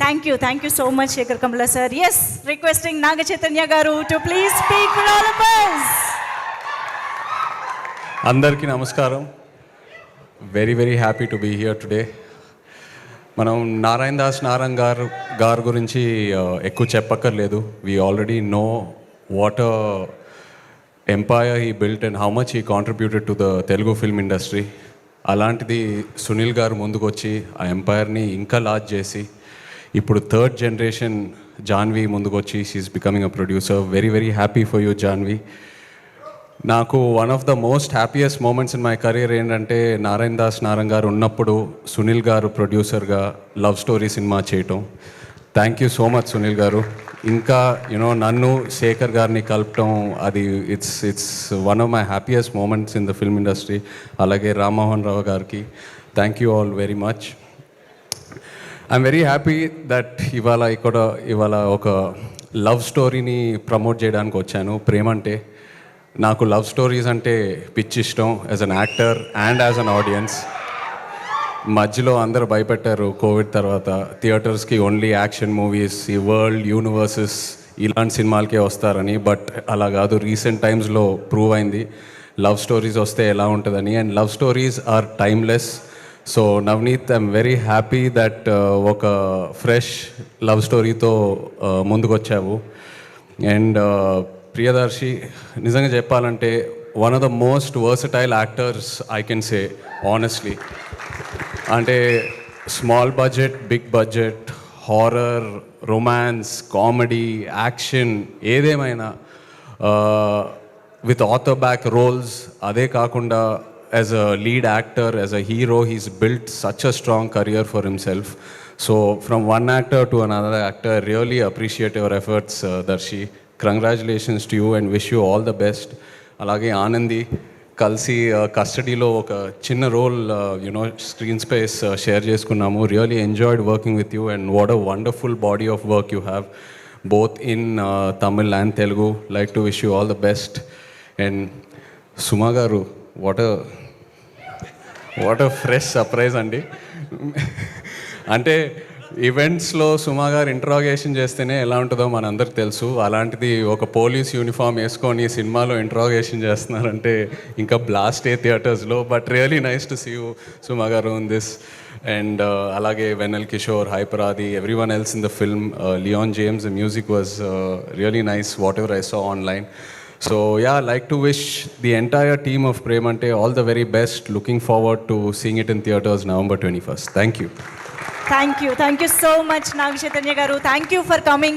Thank you so much, Shekhar Kamala sir. Yes, requesting Naga Chaitanya garu to please speak for all of us. అందరికీ నమస్కారం. Very happy to be here today. మనం నారాయణ దాస్ గారి గురించి ఎక్కువ చెప్పక్కర్లేదు. We already know what empire he built and how much he contributed to the Telugu film industry. అలాంటిది సునీల్ గారు ముందుకు వచ్చి ఆ ఎంపైర్ని ఇంకా లార్జ్ చేసి ఇప్పుడు థర్డ్ జనరేషన్ జాన్వి ముందుకు వచ్చి she's becoming a producer. Very happy for you Janhvi. నాకు one of the most happiest moments in my career ఏంటంటే నారాయణ దాస్ గారు ఉన్నప్పుడు సునీల్ గారు ప్రొడ్యూసర్గా లవ్ స్టోరీ సినిమా చేయటం. Thank you so much Sunil garu. ఇంకా నన్ను శేఖర్ గారిని కలపటం అది it's one of my happiest moments in the film industry. అలాగే రామ్మోహన్ రావు గారికి thank you all very much. I'm very happy that ఇవాళ ఒక లవ్ స్టోరీని ప్రమోట్ చేయడానికి వచ్చాను. ప్రేమంటే నాకు లవ్ స్టోరీస్ అంటే పిచ్చి ఇష్టం as an actor and as an audience. మధ్యలో అందరూ భయపెట్టారు కోవిడ్ తర్వాత థియేటర్స్కి ఓన్లీ యాక్షన్ మూవీస్, ఈ వరల్డ్ యూనివర్సెస్ ఇలాంటి సినిమాలకే వస్తారని. బట్ అలా కాదు, రీసెంట్ టైమ్స్లో ప్రూవ్ అయింది లవ్ స్టోరీస్ వస్తే ఎలా ఉంటుందని. And love stories are timeless. So Navaneeth, I'm very happy that ఒక ఫ్రెష్ లవ్ స్టోరీతో ముందుకొచ్చావు. అండ్ ప్రియదర్శి, నిజంగా చెప్పాలంటే one of the most versatile actors I can say honestly. అంటే small budget, big budget, horror, romance, comedy, action ఏదేమైనా with author back roles. అదే కాకుండా as a lead actor, as a hero, he's built such a strong career for himself. So from one actor to another actor, really appreciate your efforts Darshi. Congratulations to you and wish you all the best. అలాగే ఆనంది, కలిసి కస్టడీలో ఒక చిన్న role screen space share చేసుకున్నాము. Really enjoyed working with you and what a wonderful body of work you have both in Tamil and Telugu. Like to wish you all the best. And Suma garu, what a fresh surprise అండి. అంటే ఈవెంట్స్లో సుమా గారు interrogation చేస్తేనే ఎలా ఉంటుందో మనందరికి తెలుసు. అలాంటిది ఒక పోలీస్ యూనిఫామ్ వేసుకొని సినిమాలో ఇంట్రాగేషన్ చేస్తున్నారంటే ఇంకా బ్లాస్ట్ థియేటర్స్లో. But really nice to see you Suma garu in this. And అలాగే Vennela Kishore, Hyper Aadi, everyone else in the film, Leon James, the music was really nice whatever I saw online. So yeah, like to wish the entire team of Premante all the very best. Looking forward to seeing it in theaters November 21st. Thank you. Thank you so much, Naga Chaitanya garu. Thank you for coming.